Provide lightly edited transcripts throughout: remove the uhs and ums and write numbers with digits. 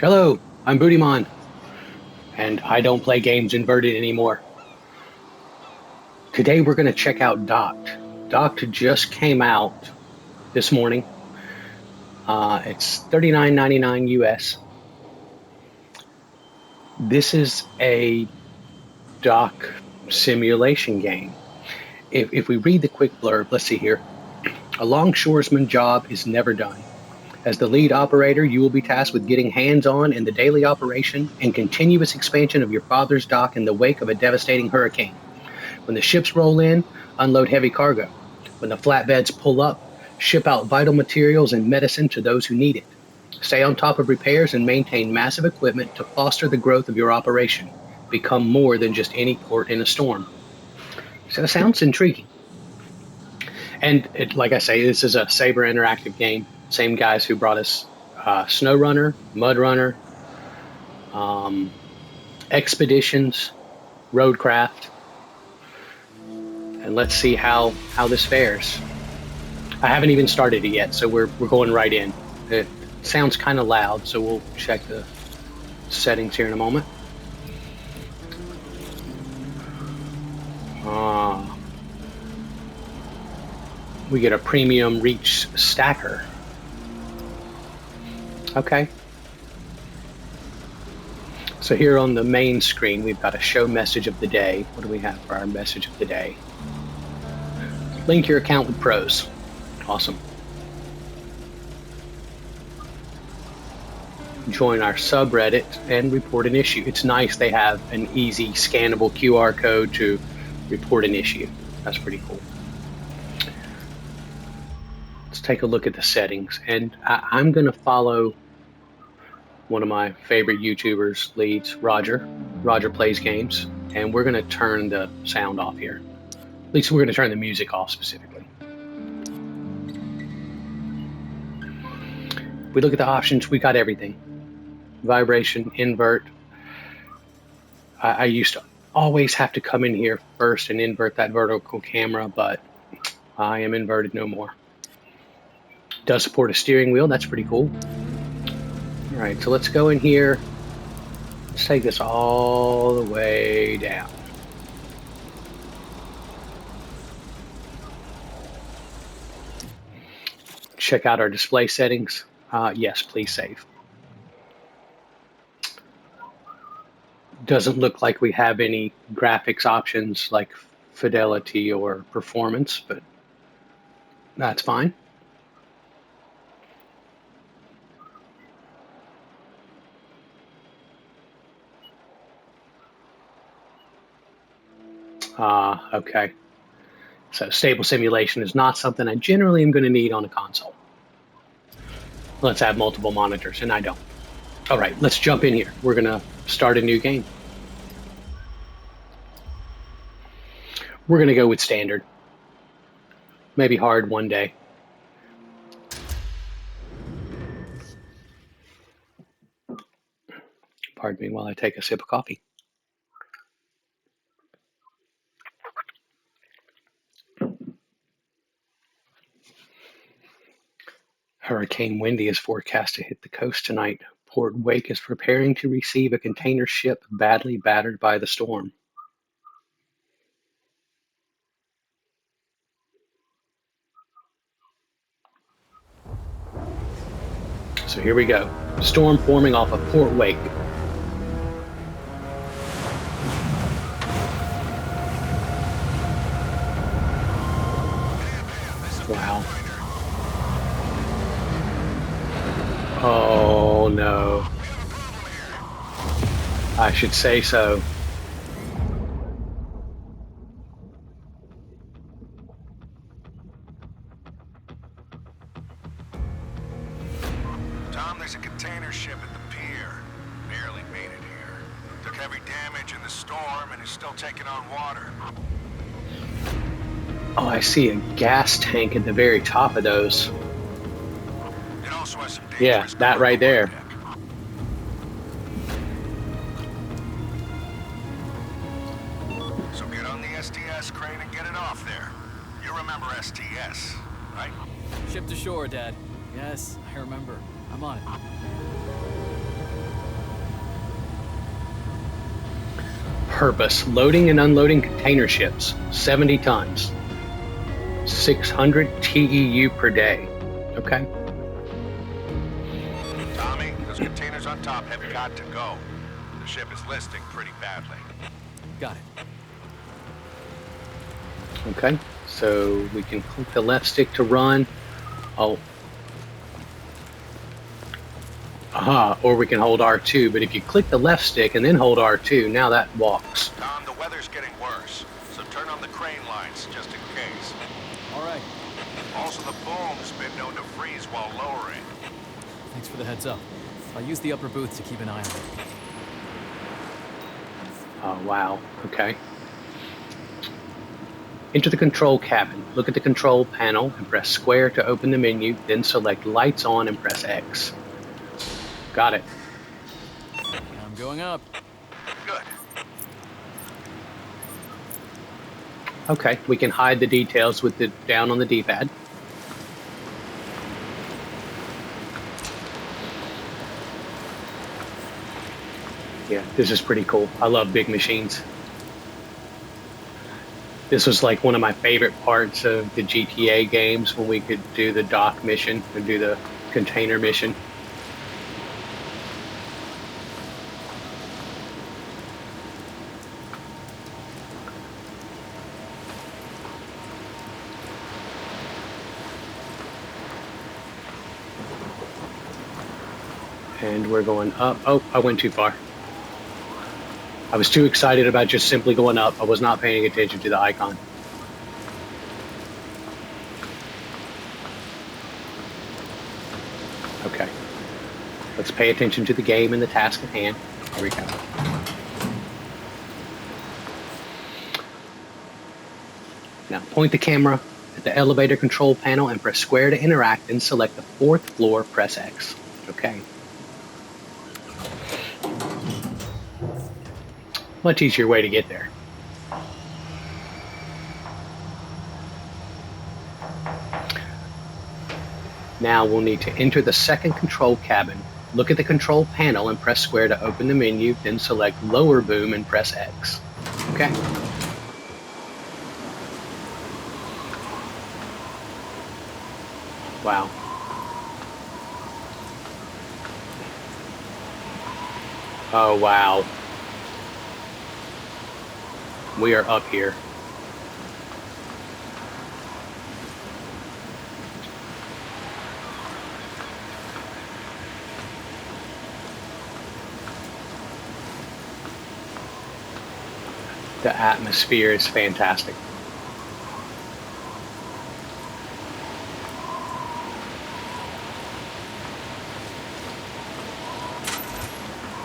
Hello, I'm Bootymon, and I don't play games inverted anymore. Today we're going to check out Docked. Docked just came out this morning. It's $39.99 US. This is a dock simulation game. If we read the quick blurb, let's see here. A longshoresman job is never done. As the lead operator, you will be tasked with getting hands-on in the daily operation and continuous expansion of your father's dock in the wake of a devastating hurricane. When the ships roll in, unload heavy cargo. When the flatbeds pull up, ship out vital materials and medicine to those who need it. Stay on top of repairs and maintain massive equipment to foster the growth of your operation. Become more than just any port in a storm. So it sounds intriguing. And like I say, this is a Saber Interactive game. Same guys who brought us SnowRunner, MudRunner, um, Expeditions, Roadcraft, and let's see how this fares. I haven't even started it yet, so we're going right in. It sounds kind of loud, so we'll check the settings here in a moment. We get a premium reach stacker. Okay. So here on the main screen, we've got a show message of the day. What do we have for our message of the day? Link your account with pros. Awesome. Join our subreddit and report an issue. It's nice they have an easy scannable QR code to report an issue. That's pretty cool. Let's take a look at the settings. And I'm going to follow one of my favorite YouTubers leads, Roger. Roger plays games. And we're going to turn the sound off here. At least we're going to turn the music off specifically. If we look at the options, we got everything. Vibration, invert. I used to always have to come in here first and invert that vertical camera, but I am inverted no more. Does support a steering wheel. That's pretty cool. All right, so let's go in here. Let's take this all the way down. Check out our display settings. Yes, please save. Doesn't look like we have any graphics options like fidelity or performance, but that's fine. Okay. So stable simulation is not something I generally am going to need on a console. Let's have multiple monitors, and I don't. All right, let's jump in here. We're going to start a new game. We're going to go with standard. Maybe hard one day. Pardon me while I take a sip of coffee. Hurricane Wendy is forecast to hit the coast tonight. Port Wake is preparing to receive a container ship badly battered by the storm. So here we go. Storm forming off of Port Wake. Wow. Oh no. I should say so. Tom, there's a container ship at the pier. Barely made it here. Took heavy damage in the storm and is still taking on water. Oh, I see a gas tank at the very top of those. It also has some Yeah, that right there. So get on the STS crane and get it off there. You remember STS, right? Ship to shore, Dad. Yes, I remember. I'm on it. purpose, loading and unloading container ships, 70 tons, 600 TEU per day. Okay. Tommy, those containers on top have got to go. The ship is listing pretty badly. Got it. Okay, so we can click the left stick to run. Oh. Aha, or we can hold R2, but if you click the left stick and then hold R2, now that walks. Tom, the weather's getting worse, so turn on the crane lights just in case. All right. Also, the boom's been known to freeze while lowering. Thanks for the heads up. I'll use the upper booth to keep an eye on it. Oh, wow, okay. Enter the control cabin. Look at the control panel and press square to open the menu, then select lights on and press X. Got it. I'm going up. Good. Okay, we can hide the details with the down on the D-pad. Yeah, this is pretty cool. I love big machines. This was like one of my favorite parts of the GTA games when we could do the dock mission and do the container mission. And we're going up. Oh, I went too far. I was too excited about just simply going up. I was not paying attention to the icon. Okay. Let's pay attention to the game and the task at hand. Here we go. Now point the camera at the elevator control panel and press square to interact, and select the 4th floor, press X. Okay. Much easier way to get there. Now we'll need to enter the second control cabin. Look at the control panel and press square to open the menu, then select lower boom and press X. Okay. Wow. Oh, wow. We are up here. The atmosphere is fantastic.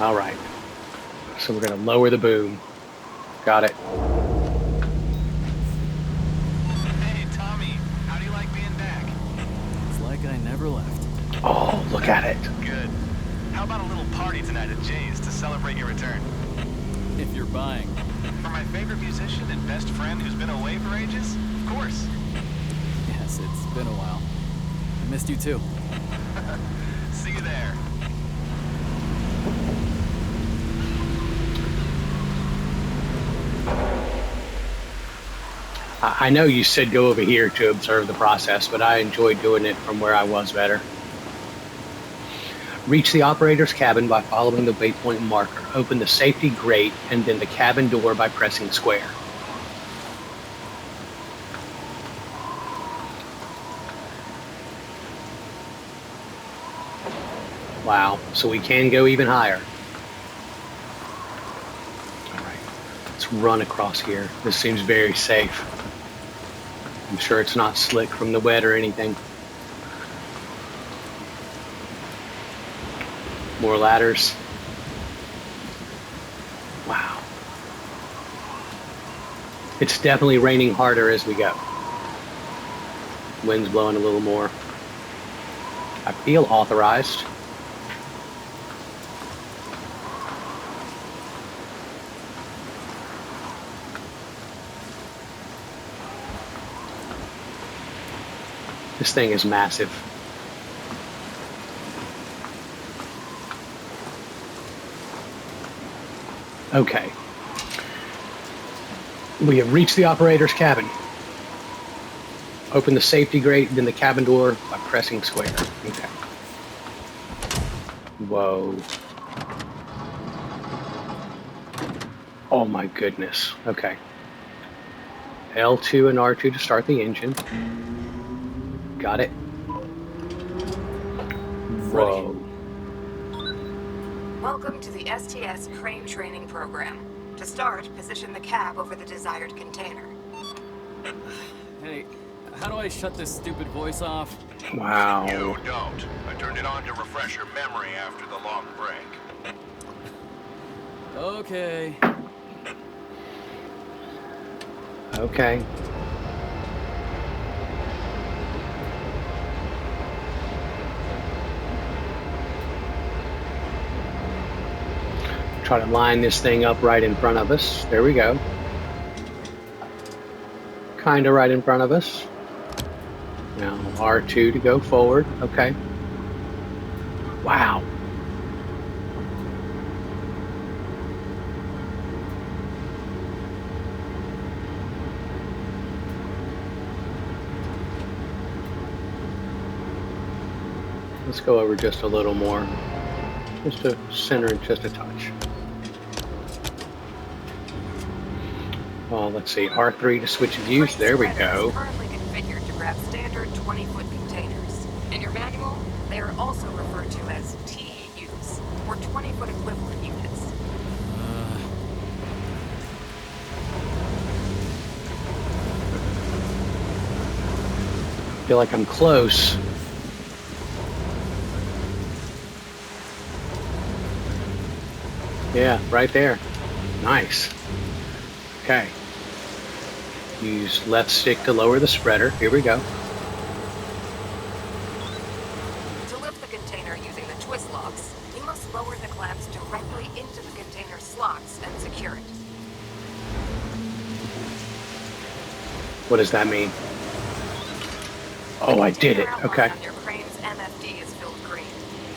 All right. So we're going to lower the boom. Got it. Hey, Tommy, how do you like being back? It's like I never left. Oh, look at it. Good. How about a little party tonight at Jay's to celebrate your return? If you're buying. For my favorite musician and best friend who's been away for ages? Of course. Yes, it's been a while. I missed you too. See you there. I know you said go over here to observe the process, but I enjoyed doing it from where I was better. Reach the operator's cabin by following the waypoint marker. Open the safety grate and then the cabin door by pressing square. Wow, so we can go even higher. All right, let's run across here. This seems very safe. I'm sure it's not slick from the wet or anything. More ladders. Wow. It's definitely raining harder as we go. Wind's blowing a little more. I feel authorized. This thing is massive. Okay. We have reached the operator's cabin. Open the safety grate, then the cabin door by pressing square. Okay. Whoa. Oh my goodness. Okay. L2 and R2 to start the engine. Got it. Whoa. Welcome to the STS crane training program. To start, position the cab over the desired container. Hey, how do I shut this stupid voice off? Wow. You don't. I turned it on to refresh your memory after the long break. Okay. Okay. Try to line this thing up right in front of us. There we go. Kind of right in front of us. Now R2 to go forward. Okay. Wow. Let's go over just a little more. Just to center it just a touch. Let's see, R3 to switch views. There we go. Currently configured to grab standard 20-foot containers. In your manual, they are also referred to as TEUs, or 20-foot equivalent units. Feel like I'm close. Yeah, right there. Nice. Okay. Use left stick to lower the spreader. Here we go. To lift the container using the twist locks, you must lower the clamps directly into the container slots and secure it. What does that mean? Oh, I did it. Okay. Your crane's MFD is filled green.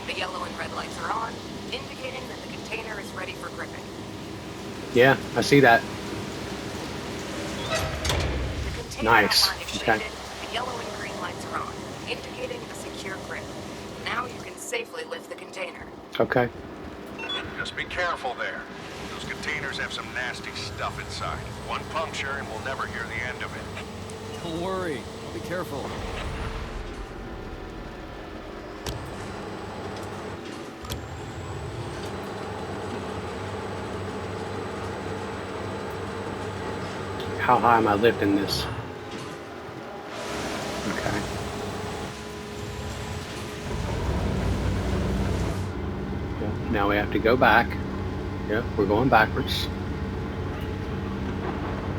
The yellow and red lights are on, indicating that the container is ready for gripping. Yeah, I see that. The container Nice. outline is Okay. shaded, the yellow and green lights are on, indicating a secure grip. Now you can safely lift the container. Okay. Just be careful there. Those containers have some nasty stuff inside. One puncture and we'll never hear the end of it. Don't worry. I'll be careful. How high am I lifting this? Okay. Yeah, now we have to go back. Yep, we're going backwards.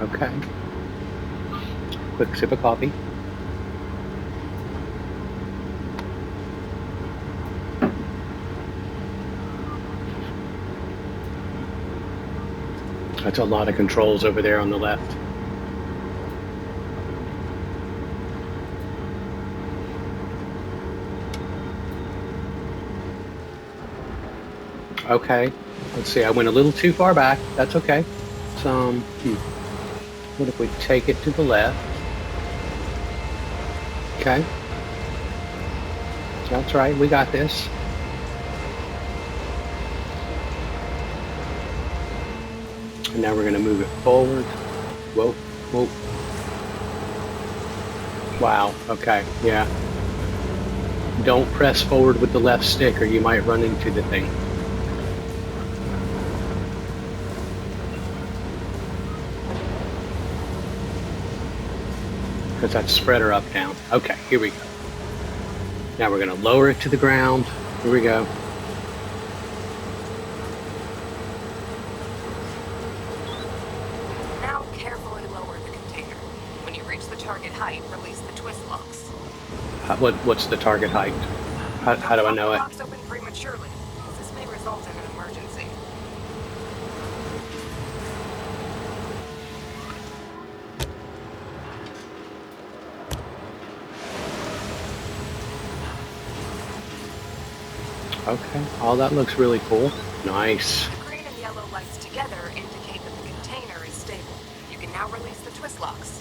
Okay. Quick sip of coffee. That's a lot of controls over there on the left. Okay, let's see, I went a little too far back. That's okay. What if we take it to the left? Okay. That's right, we got this. And now we're going to move it forward. Whoa, whoa. Wow, okay, yeah. Don't press forward with the left stick or you might run into the thing. Because that's spreader up, down. Okay, here we go. Now we're going to lower it to the ground. Here we go. Now carefully lower the container. When you reach the target height, release the twist locks. What's the target height? How do I know it? Locks open prematurely, as this may result in an emergency. Okay, all that looks really cool. Nice. The green and yellow lights together indicate that the container is stable. You can Now release the twist locks.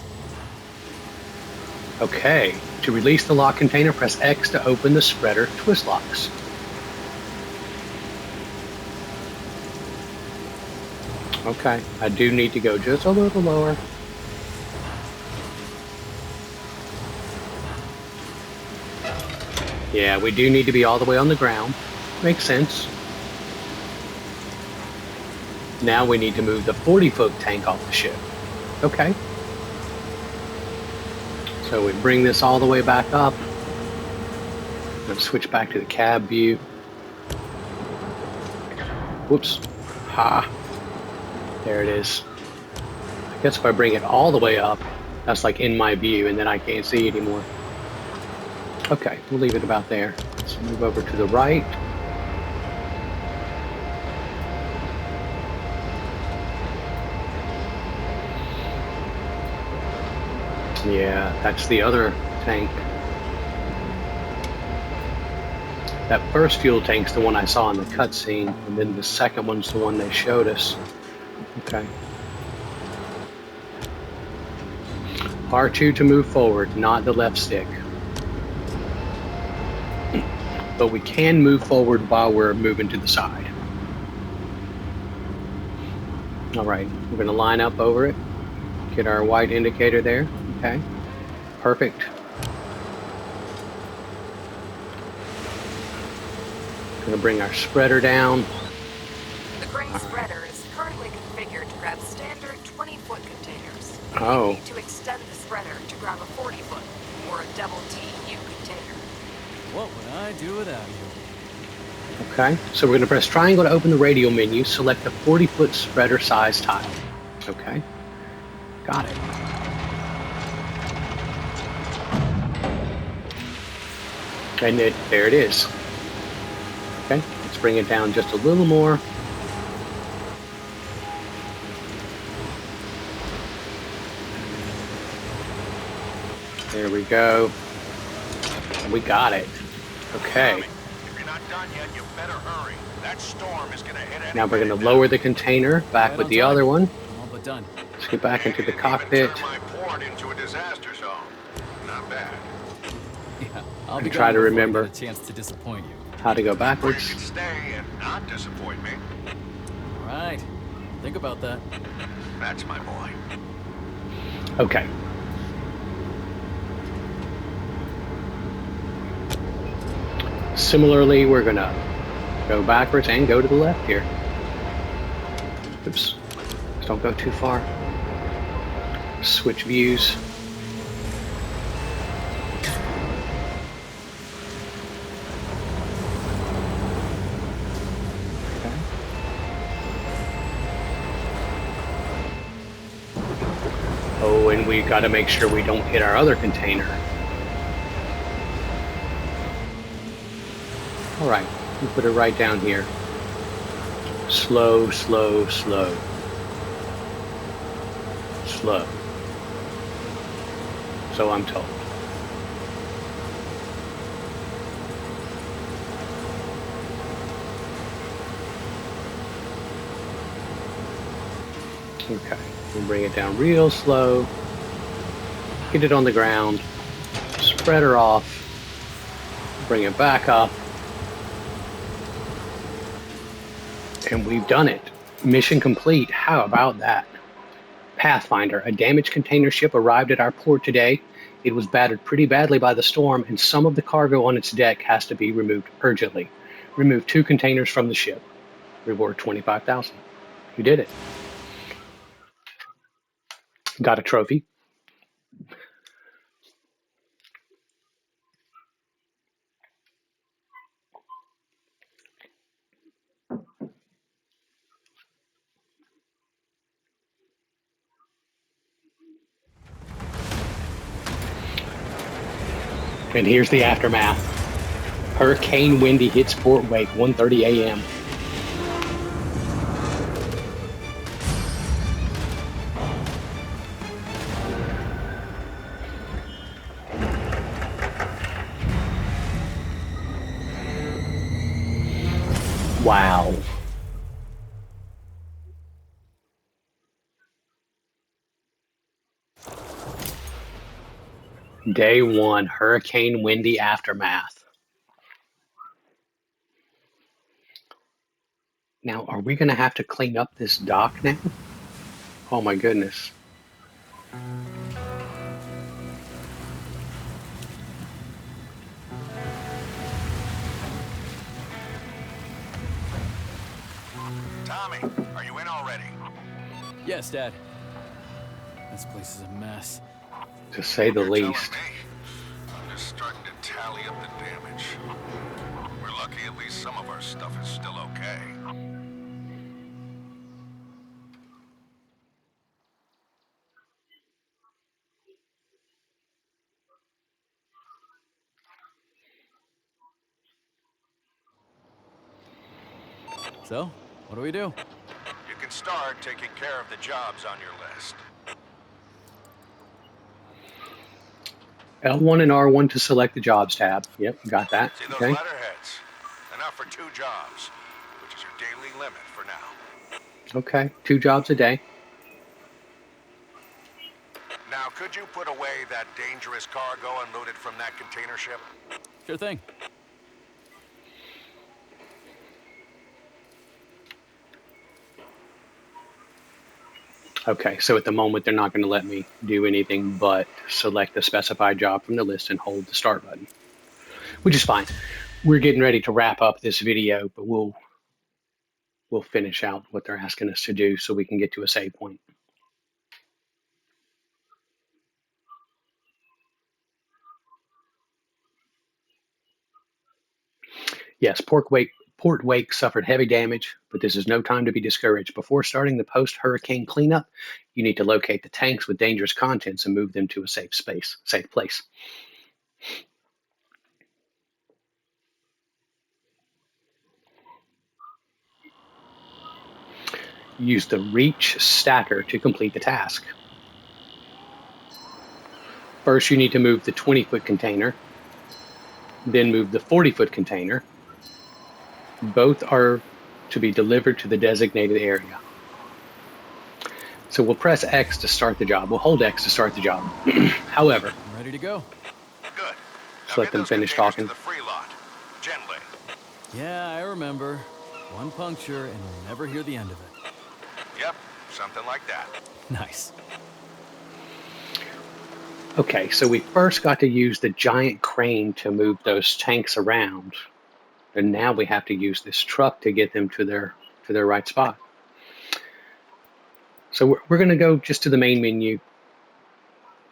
Okay, to release the lock container, press X to open the spreader twist locks. Okay, I do need to go just a little lower. Yeah, we do need to be all the way on the ground. Makes sense. Now we need to move the 40-foot tank off the ship. Okay. So we bring this all the way back up. Let's switch back to the cab view. Whoops. Ha. There it is. I guess if I bring it all the way up, that's like in my view, and then I can't see anymore. Okay, we'll leave it about there. Let's move over to the right. Yeah, that's the other tank. That first fuel tank's the one I saw in the cutscene, and then the second one's the one they showed us. Okay. R2 to move forward, not the left stick. But we can move forward while we're moving to the side. All right, we're going to line up over it. Get our white indicator there. Okay, perfect. Going to bring our spreader down. The gray spreader is currently configured to grab standard 20-foot containers. Oh. You need to extend the spreader to grab a 40-foot or a double TU container. What would I do without you? Okay, so we're going to press triangle to open the radio menu. Select the 40-foot spreader size tile. Okay, got it. And there it is. Okay, let's bring it down just a little more. There we go. We got it. Okay. If you're not done yet, you better hurry. That storm is gonna hit any Now we're going to minute lower the container back Right with on the time. other one. All but done. Let's get back into the Didn't even cockpit. turn my port into a disaster zone. Not bad. Yeah, I'll And be try gone to before I remember. get a chance to disappoint you. How to go Or you backwards. could stay and not disappoint me. All right, think about that. That's my boy. Okay. Similarly, we're going to go backwards and go to the left here. Oops. Just don't go too far. Switch views. Okay. Oh, and we got to make sure we don't hit our other container. All right, we put it right down here. Slow, slow, slow. Slow. So I'm told. Okay, we'll bring it down real slow. Get it on the ground. Spread her off. Bring it back up. And we've done it. Mission complete. How about that? Pathfinder, a damaged container ship arrived at our port today. It was battered pretty badly by the storm, and some of the cargo on its deck has to be removed urgently. Remove 2 containers from the ship. Reward 25,000. You did it. Got a trophy. And here's the aftermath. Hurricane Wendy hits Fort Wake, 1:30 a.m. Wow. Day 1, Hurricane Windy aftermath. Now, are we going to have to clean up this dock now? Oh my goodness. Tommy, are you in already? Yes, Dad. This place is a mess. To say the You're telling least. me? I'm just starting to tally up the damage. We're lucky at least some of our stuff is still okay. So, what do we do? You can start taking care of the jobs on your list. L1 and R1 to select the jobs tab. Yep, got that. See those Okay. letterheads? Enough for 2 jobs, which is your daily limit for now. Okay. 2 jobs a day. Now, could you put away that dangerous cargo unloaded from that container ship? Sure thing. Okay, so at the moment they're not going to let me do anything but select the specified job from the list and hold the start button, which is fine. We're getting ready to wrap up this video, but we'll finish out what they're asking us to do so we can get to a save point. Yes, Port Wake suffered heavy damage, but this is no time to be discouraged. Before starting the post-hurricane cleanup, you need to locate the tanks with dangerous contents and move them to a safe place. Use the reach stacker to complete the task. First, you need to move the 20-foot container, then move the 40-foot container. Both are to be delivered to the designated area. So we'll press X to start the job. We'll hold X to start the job. However, I'm ready to go. Good. Just Now let get them those finish containers talking. to the free lot. Gently. Yeah, I remember. One puncture and we'll never hear the end of it. Yep, something like that. Nice. Okay, so we first got to use the giant crane to move those tanks around, and now we have to use this truck to get them to their right spot. So we're going to go just to the main menu.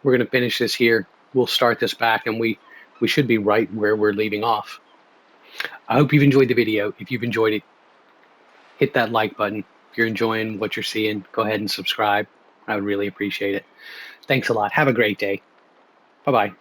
We're going to finish this here. We'll start this back, and we should be right where we're leaving off. I hope you've enjoyed the video. If you've enjoyed it, hit that like button. If you're enjoying what you're seeing, go ahead and subscribe. I would really appreciate it. Thanks a lot. Have a great day. Bye-bye.